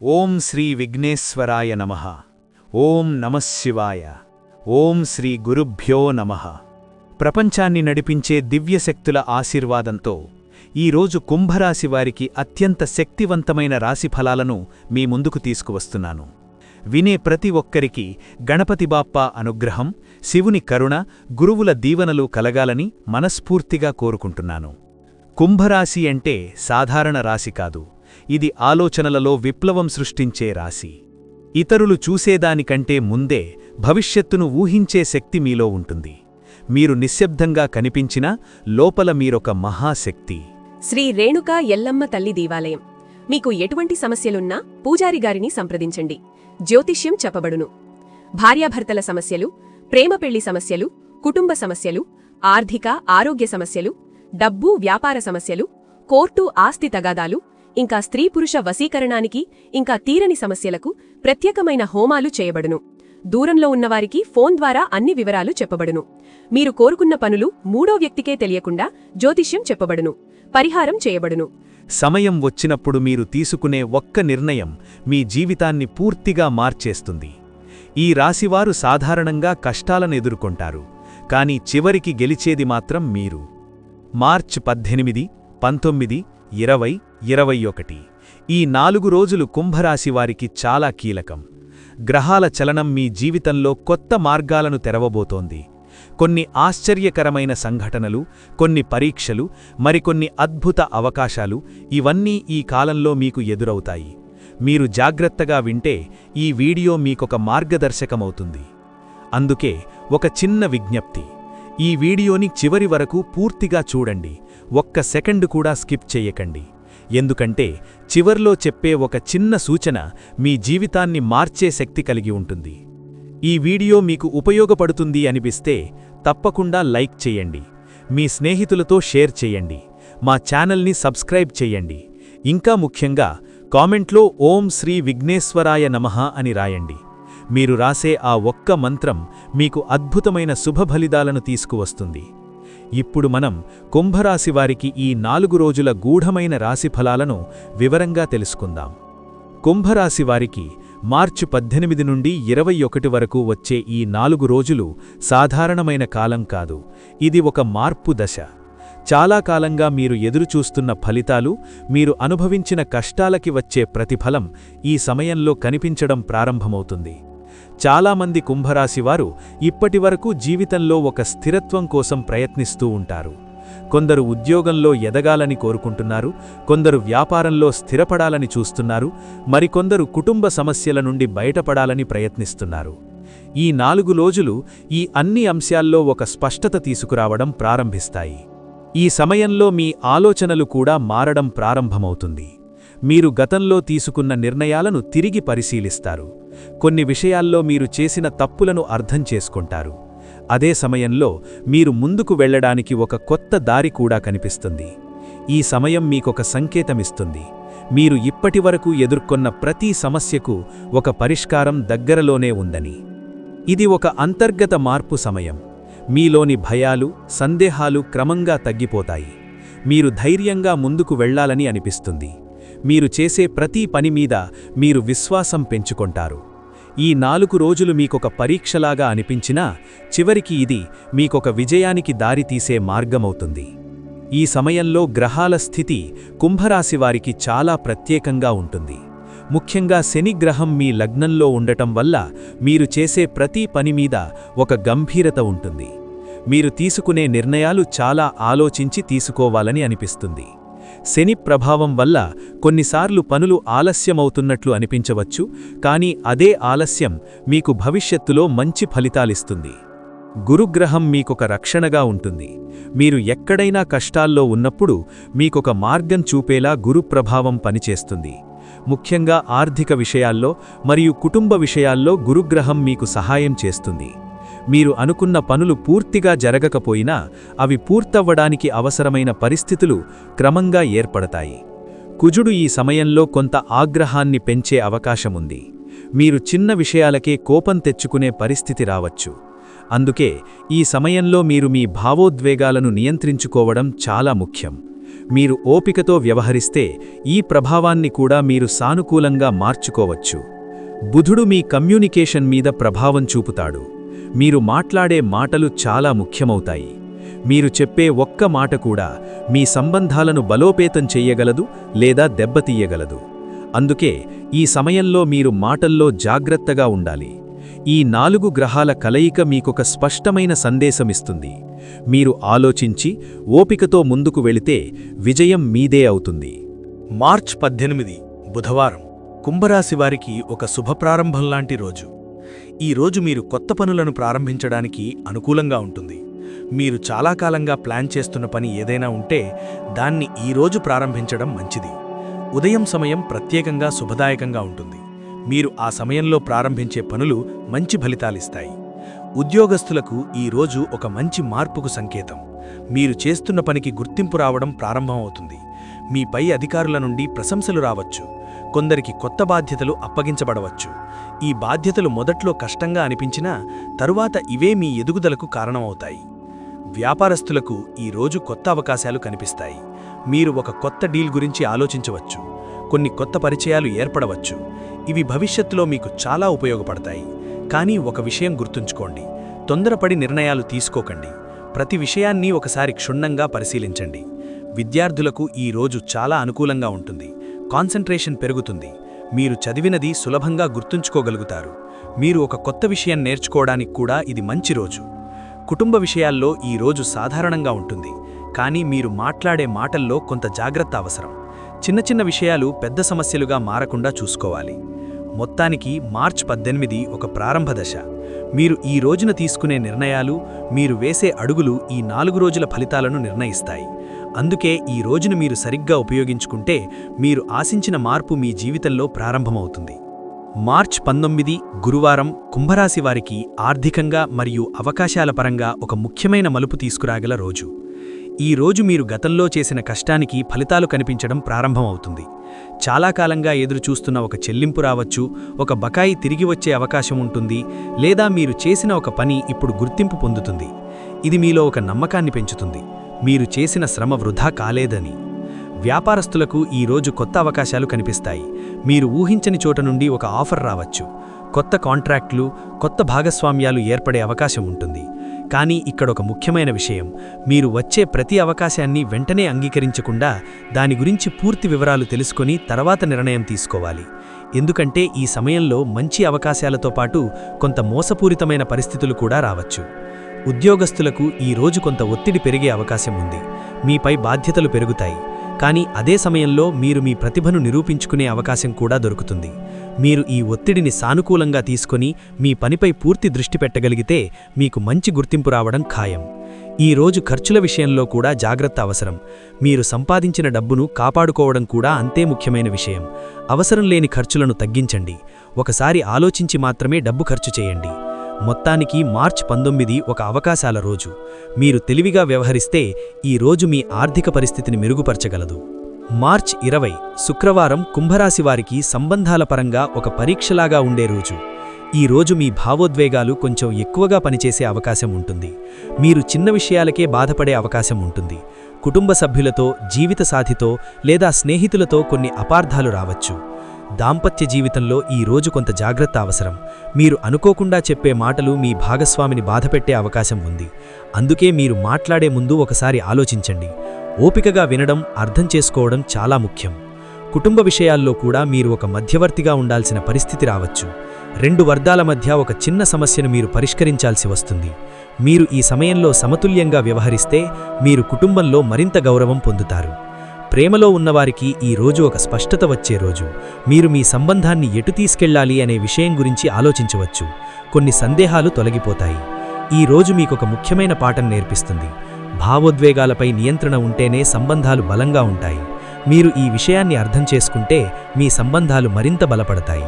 ఓం శ్రీ విఘ్నేశ్వరాయ నమః. ఓం నమఃశివాయ. ఓం శ్రీ గురుభ్యో నమః. ప్రపంచాన్ని నడిపించే దివ్యశక్తుల ఆశీర్వాదంతో ఈరోజు కుంభరాశి వారికి అత్యంత శక్తివంతమైన రాశిఫలాలను మీ ముందుకు తీసుకువస్తున్నాను. వినే ప్రతి ఒక్కరికి గణపతి బాప్పా అనుగ్రహం, శివుని కరుణ, గురువుల దీవెనలు కలగాలని మనస్ఫూర్తిగా కోరుకుంటున్నాను. కుంభరాశి అంటే సాధారణ రాశి కాదు. ఇది ఆలోచనలలో విప్లవం సృష్టించే రాశి. ఇతరులు చూసేదానికంటే ముందే భవిష్యత్తును ఊహించే శక్తి మీలో ఉంటుంది. మీరు నిశ్శబ్దంగా కనిపించినా లోపల మీరొక మహాశక్తి. శ్రీ రేణుకా ఎల్లమ్మ తల్లి దేవాలయం. మీకు ఎటువంటి సమస్యలున్నా పూజారి గారిని సంప్రదించండి. జ్యోతిష్యం చెప్పబడును. భార్యాభర్తల సమస్యలు, ప్రేమ పెళ్లి సమస్యలు, కుటుంబ సమస్యలు, ఆర్థిక ఆరోగ్య సమస్యలు, డబ్బు వ్యాపార సమస్యలు, కోర్టు ఆస్తి తగాదాలు, ఇంకా స్త్రీ పురుష వశీకరణానికి, ఇంకా తీరని సమస్యలకు ప్రత్యేకమైన హోమాలు చేయబడును. దూరంలో ఉన్నవారికి ఫోన్ ద్వారా అన్ని వివరాలు చెప్పబడును. మీరు కోరుకున్న పనులు మూడో వ్యక్తికే తెలియకుండా జ్యోతిష్యం చెప్పబడును. పరిహారం చేయబడును. సమయం వచ్చినప్పుడు మీరు తీసుకునే ఒక్క నిర్ణయం మీ జీవితాన్ని పూర్తిగా మార్చేస్తుంది. ఈ రాశివారు సాధారణంగా కష్టాలను ఎదుర్కొంటారు, కానీ చివరికి గెలిచేది మాత్రం మీరు. మార్చి 18, 19, 20, 21 ఈ 4 రోజులు కుంభరాశివారికి చాలా కీలకం. గ్రహాల చలనం మీ జీవితంలో కొత్త మార్గాలను తెరవబోతోంది. కొన్ని ఆశ్చర్యకరమైన సంఘటనలు, కొన్ని పరీక్షలు, మరికొన్ని అద్భుత అవకాశాలు ఇవన్నీ ఈ కాలంలో మీకు ఎదురవుతాయి. మీరు జాగ్రత్తగా వింటే ఈ వీడియో మీకొక మార్గదర్శకమవుతుంది. అందుకే ఒక చిన్న విజ్ఞప్తి: ఈ వీడియోని చివరి వరకు పూర్తిగా చూడండి. ఒక్క సెకండ్ కూడా స్కిప్ చెయ్యకండి. ఎందుకంటే చివర్లో చెప్పే ఒక చిన్న సూచన మీ జీవితాన్ని మార్చే శక్తి కలిగి ఉంటుంది. ఈ వీడియో మీకు ఉపయోగపడుతుంది అనిపిస్తే తప్పకుండా లైక్ చేయండి. మీ స్నేహితులతో షేర్ చేయండి. మా ఛానల్ని సబ్స్క్రైబ్ చేయండి. ఇంకా ముఖ్యంగా కామెంట్లో ఓం శ్రీ విఘ్నేశ్వరాయ నమః అని రాయండి. మీరు రాసే ఆ ఒక్క మంత్రం మీకు అద్భుతమైన శుభఫలితాలను తీసుకువస్తుంది. ఇప్పుడు మనం కుంభరాశివారికి ఈ 4 రోజుల గూఢమైన రాశిఫలాలను వివరంగా తెలుసుకుందాం. కుంభరాశివారికి మార్చి 18 నుండి 21 వరకు వచ్చే ఈ 4 రోజులు సాధారణమైన కాలం కాదు. ఇది ఒక మార్పు దశ. చాలా కాలంగా మీరు ఎదురుచూస్తున్న ఫలితాలు, మీరు అనుభవించిన కష్టాలకి వచ్చే ప్రతిఫలం ఈ సమయంలో కనిపించడం ప్రారంభమవుతుంది. చాలామంది కుంభరాశివారు ఇప్పటివరకు జీవితంలో ఒక స్థిరత్వం కోసం ప్రయత్నిస్తూ ఉంటారు. కొందరు ఉద్యోగంలో ఎదగాలని కోరుకుంటున్నారు, కొందరు వ్యాపారంలో స్థిరపడాలని చూస్తున్నారు, మరికొందరు కుటుంబ సమస్యల నుండి బయటపడాలని ప్రయత్నిస్తున్నారు. ఈ 4 రోజులు ఈ అన్ని అంశాల్లో ఒక స్పష్టత తీసుకురావడం ప్రారంభిస్తాయి. ఈ సమయంలో మీ ఆలోచనలు కూడా మారడం ప్రారంభమవుతుంది. మీరు గతంలో తీసుకున్న నిర్ణయాలను తిరిగి పరిశీలిస్తారు. కొన్ని విషయాల్లో మీరు చేసిన తప్పులను అర్థం చేసుకుంటారు. అదే సమయంలో మీరు ముందుకు వెళ్లడానికి ఒక కొత్త దారి కూడా కనిపిస్తుంది. ఈ సమయం మీకొక సంకేతమిస్తుంది. మీరు ఇప్పటివరకు ఎదుర్కొన్న ప్రతి సమస్యకు ఒక పరిష్కారం దగ్గరలోనే ఉందని. ఇది ఒక అంతర్గత మార్పు సమయం. మీలోని భయాలు, సందేహాలు క్రమంగా తగ్గిపోతాయి. మీరు ధైర్యంగా ముందుకు వెళ్లాలని అనిపిస్తుంది. మీరు చేసే ప్రతి పని మీద మీరు విశ్వాసం పెంచుకొంటారు. ఈ 4 రోజులు మీకొక పరీక్షలాగా అనిపించినా చివరికి ఇది మీకొక విజయానికి దారితీసే మార్గమవుతుంది. ఈ సమయంలో గ్రహాల స్థితి కుంభరాశివారికి చాలా ప్రత్యేకంగా ఉంటుంది. ముఖ్యంగా శని గ్రహం మీ లగ్నంలో ఉండటం వల్ల మీరు చేసే ప్రతి పని మీద ఒక గంభీరత ఉంటుంది. మీరు తీసుకునే నిర్ణయాలు చాలా ఆలోచించి తీసుకోవాలని అనిపిస్తుంది. శని ప్రభావం వల్ల కొన్నిసార్లు పనులు ఆలస్యమవుతున్నట్లు అనిపించవచ్చు, కానీ అదే ఆలస్యం మీకు భవిష్యత్తులో మంచి ఫలితాలిస్తుంది. గురుగ్రహం మీకొక రక్షణగా ఉంటుంది. మీరు ఎక్కడైనా కష్టాల్లో ఉన్నప్పుడు మీకొక మార్గం చూపేలా గురు ప్రభావం పనిచేస్తుంది. ముఖ్యంగా ఆర్థిక విషయాల్లో మరియు కుటుంబ విషయాల్లో గురుగ్రహం మీకు సహాయం చేస్తుంది. మీరు అనుకున్న పనులు పూర్తిగా జరగకపోయినా అవి పూర్తవ్వడానికి అవసరమైన పరిస్థితులు క్రమంగా ఏర్పడతాయి. కుజుడు ఈ సమయంలో కొంత ఆగ్రహాన్ని పెంచే అవకాశముంది. మీరు చిన్న విషయాలకే కోపం తెచ్చుకునే పరిస్థితి రావచ్చు. అందుకే ఈ సమయంలో మీరు మీ భావోద్వేగాలను నియంత్రించుకోవడం చాలా ముఖ్యం. మీరు ఓపికతో వ్యవహరిస్తే ఈ ప్రభావాన్ని కూడా మీరు సానుకూలంగా మార్చుకోవచ్చు. బుధుడు మీ కమ్యూనికేషన్ మీద ప్రభావం చూపుతాడు. మీరు మాట్లాడే మాటలు చాలా ముఖ్యమవుతాయి. మీరు చెప్పే ఒక్క మాట కూడా మీ సంబంధాలను బలోపేతం చెయ్యగలదు లేదా దెబ్బతీయగలదు. అందుకే ఈ సమయంలో మీరు మాటల్లో జాగ్రత్తగా ఉండాలి. ఈ 4 గ్రహాల కలయిక మీకొక స్పష్టమైన సందేశమిస్తుంది. మీరు ఆలోచించి ఓపికతో ముందుకు వెళితే విజయం మీదే అవుతుంది. మార్చ్ 18 బుధవారం కుంభరాశివారికి ఒక శుభప్రారంభంలాంటి రోజు. ఈ రోజు మీరు కొత్త పనులను ప్రారంభించడానికి అనుకూలంగా ఉంటుంది. మీరు చాలా కాలంగా ప్లాన్ చేస్తున్న పని ఏదైనా ఉంటే దాన్ని ఈ రోజు ప్రారంభించడం మంచిది. ఉదయం సమయం ప్రత్యేకంగా శుభదాయకంగా ఉంటుంది. మీరు ఆ సమయంలో ప్రారంభించే పనులు మంచి ఫలితాలిస్తాయి. ఉద్యోగస్తులకు ఈ రోజు ఒక మంచి మార్పుకు సంకేతం. మీరు చేస్తున్న పనికి గుర్తింపు రావడం ప్రారంభమవుతుంది. మీ పై అధికారుల నుండి ప్రశంసలు రావచ్చు. కొందరికి కొత్త బాధ్యతలు అప్పగించబడవచ్చు. ఈ బాధ్యతలు మొదట్లో కష్టంగా అనిపించినా తరువాత ఇవే మీ ఎదుగుదలకు కారణమవుతాయి. వ్యాపారస్తులకు ఈ రోజు కొత్త అవకాశాలు కనిపిస్తాయి. మీరు ఒక కొత్త డీల్ గురించి ఆలోచించవచ్చు. కొన్ని కొత్త పరిచయాలు ఏర్పడవచ్చు. ఇవి భవిష్యత్తులో మీకు చాలా ఉపయోగపడతాయి. కానీ ఒక విషయం గుర్తుంచుకోండి, తొందరపడి నిర్ణయాలు తీసుకోకండి. ప్రతి విషయాన్ని ఒకసారి క్షుణ్ణంగా పరిశీలించండి. విద్యార్థులకు ఈ రోజు చాలా అనుకూలంగా ఉంటుంది. కాన్సంట్రేషన్ పెరుగుతుంది. మీరు చదివినది సులభంగా గుర్తుంచుకోగలుగుతారు. మీరు ఒక కొత్త విషయం నేర్చుకోవడానికి కూడా ఇది మంచి రోజు. కుటుంబ విషయాల్లో ఈ రోజు సాధారణంగా ఉంటుంది. కానీ మీరు మాట్లాడే మాటల్లో కొంత జాగ్రత్త అవసరం. చిన్న చిన్న విషయాలు పెద్ద సమస్యలుగా మారకుండా చూసుకోవాలి. మొత్తానికి మార్చ్ 18 ఒక ప్రారంభ దశ. మీరు ఈ రోజున తీసుకునే నిర్ణయాలు, మీరు వేసే అడుగులు ఈ 4 రోజుల ఫలితాలను నిర్ణయిస్తాయి. అందుకే ఈ రోజును మీరు సరిగ్గా ఉపయోగించుకుంటే మీరు ఆశించిన మార్పు మీ జీవితంలో ప్రారంభమవుతుంది. మార్చ్ 19 గురువారం కుంభరాశి వారికి ఆర్థికంగా మరియు అవకాశాల పరంగా ఒక ముఖ్యమైన మలుపు తీసుకురాగల రోజు. ఈ రోజు మీరు గతంలో చేసిన కష్టానికి ఫలితాలు కనిపించడం ప్రారంభమవుతుంది. చాలా కాలంగా ఎదురుచూస్తున్న ఒక చెల్లింపు రావచ్చు, ఒక బకాయి తిరిగి వచ్చే అవకాశం ఉంటుంది, లేదా మీరు చేసిన ఒక పని ఇప్పుడు గుర్తింపు పొందుతుంది. ఇది మీలో ఒక నమ్మకాన్ని పెంచుతుంది, మీరు చేసిన శ్రమ వృధా కాలేదని. వ్యాపారస్తులకు ఈ రోజు కొత్త అవకాశాలు కనిపిస్తాయి. మీరు ఊహించని చోట నుండి ఒక ఆఫర్ రావచ్చు. కొత్త కాంట్రాక్టులు, కొత్త భాగస్వామ్యాలు ఏర్పడే అవకాశం ఉంటుంది. కానీ ఇక్కడొక ముఖ్యమైన విషయం, మీరు వచ్చే ప్రతి అవకాశాన్ని వెంటనే అంగీకరించకుండా దాని గురించి పూర్తి వివరాలు తెలుసుకొని తర్వాత నిర్ణయం తీసుకోవాలి. ఎందుకంటే ఈ సమయంలో మంచి అవకాశాలతో పాటు కొంత మోసపూరితమైన పరిస్థితులు కూడా రావచ్చు. ఉద్యోగస్తులకు ఈ రోజు కొంత ఒత్తిడి పెరిగే అవకాశం ఉంది. మీపై బాధ్యతలు పెరుగుతాయి. కానీ అదే సమయంలో మీరు మీ ప్రతిభను నిరూపించుకునే అవకాశం కూడా దొరుకుతుంది. మీరు ఈ ఒత్తిడిని సానుకూలంగా తీసుకొని మీ పనిపై పూర్తి దృష్టి పెట్టగలిగితే మీకు మంచి గుర్తింపు రావడం ఖాయం. ఈ రోజు ఖర్చుల విషయంలో కూడా జాగ్రత్త అవసరం. మీరు సంపాదించిన డబ్బును కాపాడుకోవడం కూడా అంతే ముఖ్యమైన విషయం. అవసరం లేని ఖర్చులను తగ్గించండి. ఒకసారి ఆలోచించి మాత్రమే డబ్బు ఖర్చు చేయండి. మొత్తానికి మార్చ్ 19 ఒక అవకాశాల రోజు. మీరు తెలివిగా వ్యవహరిస్తే ఈ రోజు మీ ఆర్థిక పరిస్థితిని మెరుగుపరచగలదు. మార్చ్ 20 శుక్రవారం కుంభరాశి వారికి సంబంధాల పరంగా ఒక పరీక్షలాగా ఉండే రోజు. ఈ రోజు మీ భావోద్వేగాలు కొంచెం ఎక్కువగా పనిచేసే అవకాశం ఉంటుంది. మీరు చిన్న విషయాలకే బాధపడే అవకాశం ఉంటుంది. కుటుంబ సభ్యులతో, జీవిత సాథితో లేదా స్నేహితులతో కొన్ని అపార్థాలు రావచ్చు. దాంపత్య జీవితంలో ఈ రోజు కొంత జాగ్రత్త అవసరం. మీరు అనుకోకుండా చెప్పే మాటలు మీ భాగస్వామిని బాధపెట్టే అవకాశం ఉంది. అందుకే మీరు మాట్లాడే ముందు ఒకసారి ఆలోచించండి. ఓపికగా వినడం, అర్థం చేసుకోవడం చాలా ముఖ్యం. కుటుంబ విషయాల్లో కూడా మీరు ఒక మధ్యవర్తిగా ఉండాల్సిన పరిస్థితి రావచ్చు. 2 వర్గాల మధ్య ఒక చిన్న సమస్యను మీరు పరిష్కరించాల్సి వస్తుంది. మీరు ఈ సమయంలో సమతుల్యంగా వ్యవహరిస్తే మీరు కుటుంబంలో మరింత గౌరవం పొందుతారు. ప్రేమలో ఉన్నవారికి ఈ రోజు ఒక స్పష్టత వచ్చే రోజు. మీరు మీ సంబంధాన్ని ఎటు తీసుకెళ్లాలి అనే విషయం గురించి ఆలోచించవచ్చు. కొన్ని సందేహాలు తొలగిపోతాయి. ఈ రోజు మీకొక ముఖ్యమైన పాఠం నేర్పిస్తుంది. భావోద్వేగాలపై నియంత్రణ ఉంటేనే సంబంధాలు బలంగా ఉంటాయి. మీరు ఈ విషయాన్ని అర్థం చేసుకుంటే మీ సంబంధాలు మరింత బలపడతాయి.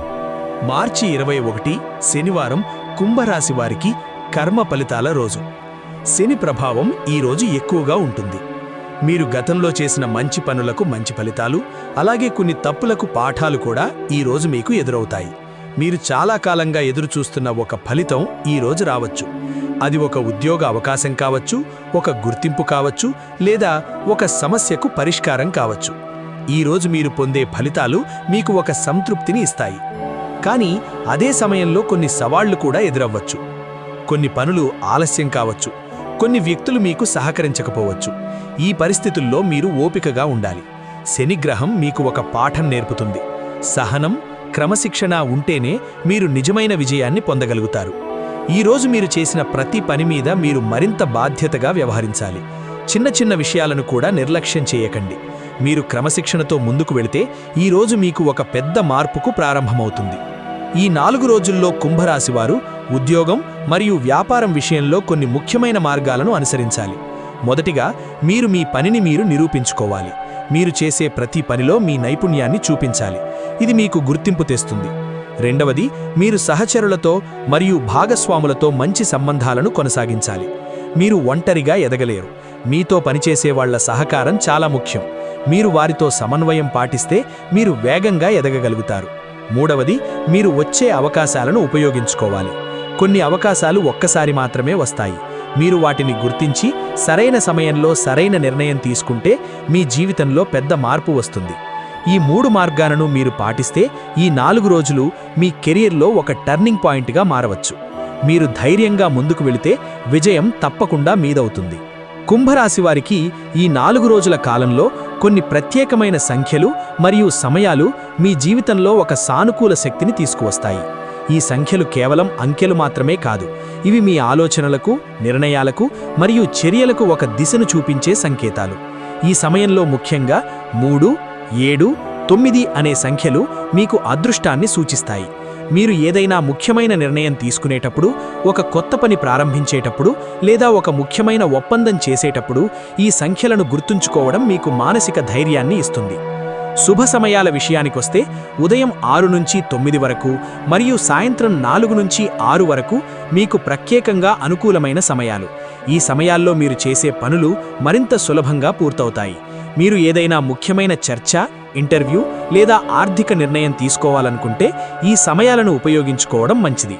మార్చి 21 శనివారం కుంభరాశి వారికి కర్మ ఫలితాల రోజు. శని ప్రభావం ఈ రోజు ఎక్కువగా ఉంటుంది. మీరు గతంలో చేసిన మంచి పనులకు మంచి ఫలితాలు, అలాగే కొన్ని తప్పులకు పాఠాలు కూడా ఈ రోజు మీకు ఎదురవుతాయి. మీరు చాలా కాలంగా ఎదురుచూస్తున్న ఒక ఫలితం ఈ రోజు రావచ్చు. అది ఒక ఉద్యోగ అవకాశం కావచ్చు, ఒక గుర్తింపు కావచ్చు, లేదా ఒక సమస్యకు పరిష్కారం కావచ్చు. ఈరోజు మీరు పొందే ఫలితాలు మీకు ఒక సంతృప్తిని ఇస్తాయి. కానీ అదే సమయంలో కొన్ని సవాళ్లు కూడా ఎదురవ్వచ్చు. కొన్ని పనులు ఆలస్యం కావచ్చు, కొన్ని వ్యక్తులు మీకు సహకరించకపోవచ్చు. ఈ పరిస్థితుల్లో మీరు ఓపికగా ఉండాలి. శనిగ్రహం మీకు ఒక పాఠం నేర్పుతుంది. సహనం, క్రమశిక్షణ ఉంటేనే మీరు నిజమైన విజయాన్ని పొందగలుగుతారు. ఈరోజు మీరు చేసిన ప్రతి పని మీద మీరు మరింత బాధ్యతగా వ్యవహరించాలి. చిన్న చిన్న విషయాలను కూడా నిర్లక్ష్యం చేయకండి. మీరు క్రమశిక్షణతో ముందుకు వెళితే ఈరోజు మీకు ఒక పెద్ద మార్పుకు ప్రారంభమవుతుంది. ఈ 4 రోజుల్లో కుంభరాశివారు ఉద్యోగం మరియు వ్యాపారం విషయంలో కొన్ని ముఖ్యమైన మార్గాలను అనుసరించాలి. మొదటిగా, మీరు మీ పనిని మీరు నిరూపించుకోవాలి. మీరు చేసే ప్రతి పనిలో మీ నైపుణ్యాన్ని చూపించాలి. ఇది మీకు గుర్తింపు తెస్తుంది. రెండవది, మీరు సహచరులతో మరియు భాగస్వాములతో మంచి సంబంధాలను కొనసాగించాలి. మీరు ఒంటరిగా ఎదగలేరు. మీతో పనిచేసే వాళ్ల సహకారం చాలా ముఖ్యం. మీరు వారితో సమన్వయం పాటిస్తే మీరు వేగంగా ఎదగగలుగుతారు. మూడవది, మీరు వచ్చే అవకాశాలను ఉపయోగించుకోవాలి. కొన్ని అవకాశాలు ఒక్కసారి మాత్రమే వస్తాయి. మీరు వాటిని గుర్తించి సరైన సమయంలో సరైన నిర్ణయం తీసుకుంటే మీ జీవితంలో పెద్ద మార్పు వస్తుంది. ఈ 3 మార్గాలను మీరు పాటిస్తే ఈ 4 రోజులు మీ కెరీర్లో ఒక టర్నింగ్ పాయింట్గా మారవచ్చు. మీరు ధైర్యంగా ముందుకు వెళితే విజయం తప్పకుండా మీదవుతుంది. కుంభరాశివారికి ఈ 4 రోజుల కాలంలో కొన్ని ప్రత్యేకమైన సంఖ్యలు మరియు సమయాలు మీ జీవితంలో ఒక సానుకూల శక్తిని తీసుకువస్తాయి. ఈ సంఖ్యలు కేవలం అంకెలు మాత్రమే కాదు, ఇవి మీ ఆలోచనలకు, నిర్ణయాలకు మరియు చర్యలకు ఒక దిశను చూపించే సంకేతాలు. ఈ సమయంలో ముఖ్యంగా 3, 7, 9 అనే సంఖ్యలు మీకు అదృష్టాన్ని సూచిస్తాయి. మీరు ఏదైనా ముఖ్యమైన నిర్ణయం తీసుకునేటప్పుడు, ఒక కొత్త పని ప్రారంభించేటప్పుడు లేదా ఒక ముఖ్యమైన ఒప్పందం చేసేటప్పుడు ఈ సంఖ్యలను గుర్తుంచుకోవడం మీకు మానసిక ధైర్యాన్ని ఇస్తుంది. శుభ సమయాల విషయానికొస్తే ఉదయం 6 నుంచి 9 వరకు మరియు సాయంత్రం 4 నుంచి 6 వరకు మీకు ప్రత్యేకంగా అనుకూలమైన సమయాలు. ఈ సమయాల్లో మీరు చేసే పనులు మరింత సులభంగా పూర్తవుతాయి. మీరు ఏదైనా ముఖ్యమైన చర్చ, ఇంటర్వ్యూ లేదా ఆర్థిక నిర్ణయం తీసుకోవాలనుకుంటే ఈ సమయాలను ఉపయోగించుకోవడం మంచిది.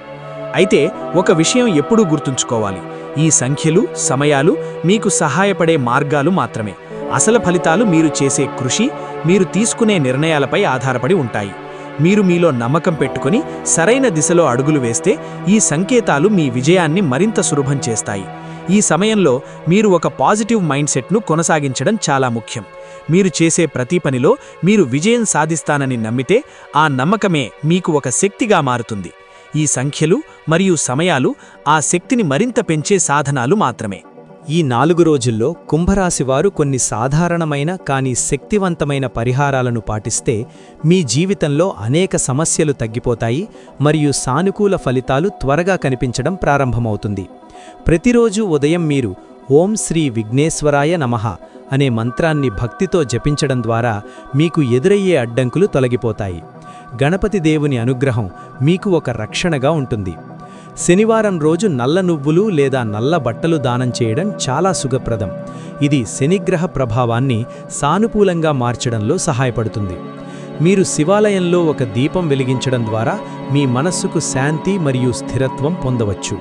అయితే ఒక విషయం ఎప్పుడూ గుర్తుంచుకోవాలి, ఈ సంఖ్యలు, సమయాలు మీకు సహాయపడే మార్గాలు మాత్రమే. అసలు ఫలితాలు మీరు చేసే కృషి, మీరు తీసుకునే నిర్ణయాలపై ఆధారపడి ఉంటాయి. మీరు మీలో నమ్మకం పెట్టుకుని సరైన దిశలో అడుగులు వేస్తే ఈ సంకేతాలు మీ విజయాన్ని మరింత సులభం చేస్తాయి. ఈ సమయంలో మీరు ఒక పాజిటివ్ మైండ్ సెట్ను కొనసాగించడం చాలా ముఖ్యం. మీరు చేసే ప్రతి పనిలో మీరు విజయం సాధిస్తానని నమ్మితే ఆ నమ్మకమే మీకు ఒక శక్తిగా మారుతుంది. ఈ సంఖ్యలు మరియు సమయాలు ఆ శక్తిని మరింత పెంచే సాధనాలు మాత్రమే. ఈ 4 రోజుల్లో కుంభరాశివారు కొన్ని సాధారణమైన కానీ శక్తివంతమైన పరిహారాలను పాటిస్తే మీ జీవితంలో అనేక సమస్యలు తగ్గిపోతాయి మరియు సానుకూల ఫలితాలు త్వరగా కనిపించడం ప్రారంభమవుతుంది. ప్రతిరోజు ఉదయం మీరు ఓం శ్రీ విఘ్నేశ్వరాయ నమః అనే మంత్రాన్ని భక్తితో జపించడం ద్వారా మీకు ఎదురయ్యే అడ్డంకులు తొలగిపోతాయి. గణపతి దేవుని అనుగ్రహం మీకు ఒక రక్షణగా ఉంటుంది. శనివారం రోజు నల్ల నువ్వులు లేదా నల్ల బట్టలు దానం చేయడం చాలా శుభప్రదం. ఇది శనిగ్రహ ప్రభావాన్ని సానుకూలంగా మార్చడంలో సహాయపడుతుంది. మీరు శివాలయంలో ఒక దీపం వెలిగించడం ద్వారా మీ మనస్సుకు శాంతి మరియు స్థిరత్వం పొందవచ్చు.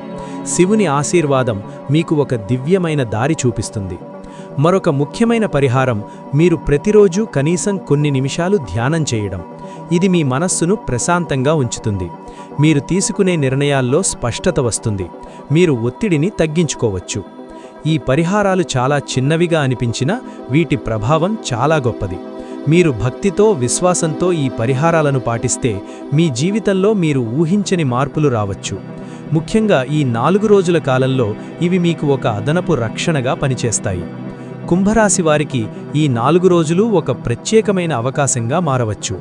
శివుని ఆశీర్వాదం మీకు ఒక దివ్యమైన దారి చూపిస్తుంది. మరొక ముఖ్యమైన పరిహారం, మీరు ప్రతిరోజు కనీసం కొన్ని నిమిషాలు ధ్యానం చేయడం. ఇది మీ మనస్సును ప్రశాంతంగా ఉంచుతుంది. మీరు తీసుకునే నిర్ణయాల్లో స్పష్టత వస్తుంది. మీరు ఒత్తిడిని తగ్గించుకోవచ్చు. ఈ పరిహారాలు చాలా చిన్నవిగా అనిపించినా వీటి ప్రభావం చాలా గొప్పది. మీరు భక్తితో, విశ్వాసంతో ఈ పరిహారాలను పాటిస్తే మీ జీవితంలో మీరు ఊహించని మార్పులు రావచ్చు. ముఖ్యంగా ఈ 4 రోజుల కాలంలో ఇవి మీకు ఒక అదనపు రక్షణగా పనిచేస్తాయి. కుంభరాశి వారికి ఈ 4 రోజులు ఒక ప్రత్యేకమైన అవకాశంగా మారవచ్చు.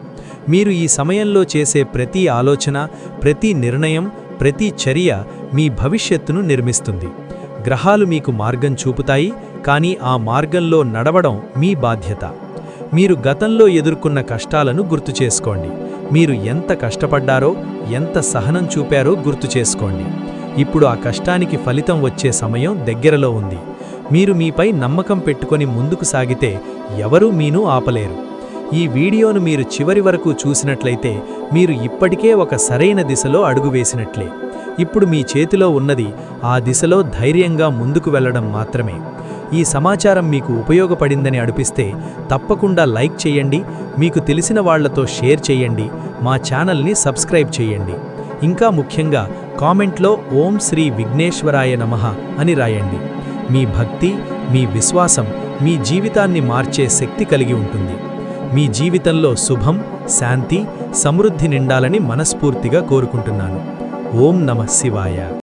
మీరు ఈ సమయంలో చేసే ప్రతి ఆలోచన, ప్రతి నిర్ణయం, ప్రతి చర్య మీ భవిష్యత్తును నిర్మిస్తుంది. గ్రహాలు మీకు మార్గం చూపుతాయి, కానీ ఆ మార్గంలో నడవడం మీ బాధ్యత. మీరు గతంలో ఎదుర్కొన్న కష్టాలను గుర్తుచేసుకోండి. మీరు ఎంత కష్టపడ్డారో, ఎంత సహనం చూపారో గుర్తుచేసుకోండి. ఇప్పుడు ఆ కష్టానికి ఫలితం వచ్చే సమయం దగ్గరలో ఉంది. మీరు మీపై నమ్మకం పెట్టుకొని ముందుకు సాగితే ఎవరూ మీను ఆపలేరు. ఈ వీడియోను మీరు చివరి వరకు చూసినట్లయితే మీరు ఇప్పటికే ఒక సరైన దిశలో అడుగు వేసినట్లే. ఇప్పుడు మీ చేతిలో ఉన్నది ఆ దిశలో ధైర్యంగా ముందుకు వెళ్లడం మాత్రమే. ఈ సమాచారం మీకు ఉపయోగపడిందని అనిపిస్తే తప్పకుండా లైక్ చేయండి, మీకు తెలిసిన వాళ్లతో షేర్ చేయండి, మా ఛానల్ని సబ్స్క్రైబ్ చేయండి. ఇంకా ముఖ్యంగా కామెంట్లో ఓం శ్రీ విఘ్నేశ్వరాయ నమః అని రాయండి. మీ భక్తి, మీ విశ్వాసం మీ జీవితాన్ని మార్చే శక్తి కలిగి ఉంటుంది. మీ జీవితంలో శుభం, శాంతి, సమృద్ధి నిండాలని మనస్ఫూర్తిగా కోరుకుంటున్నాను. ఓం నమః శివాయ.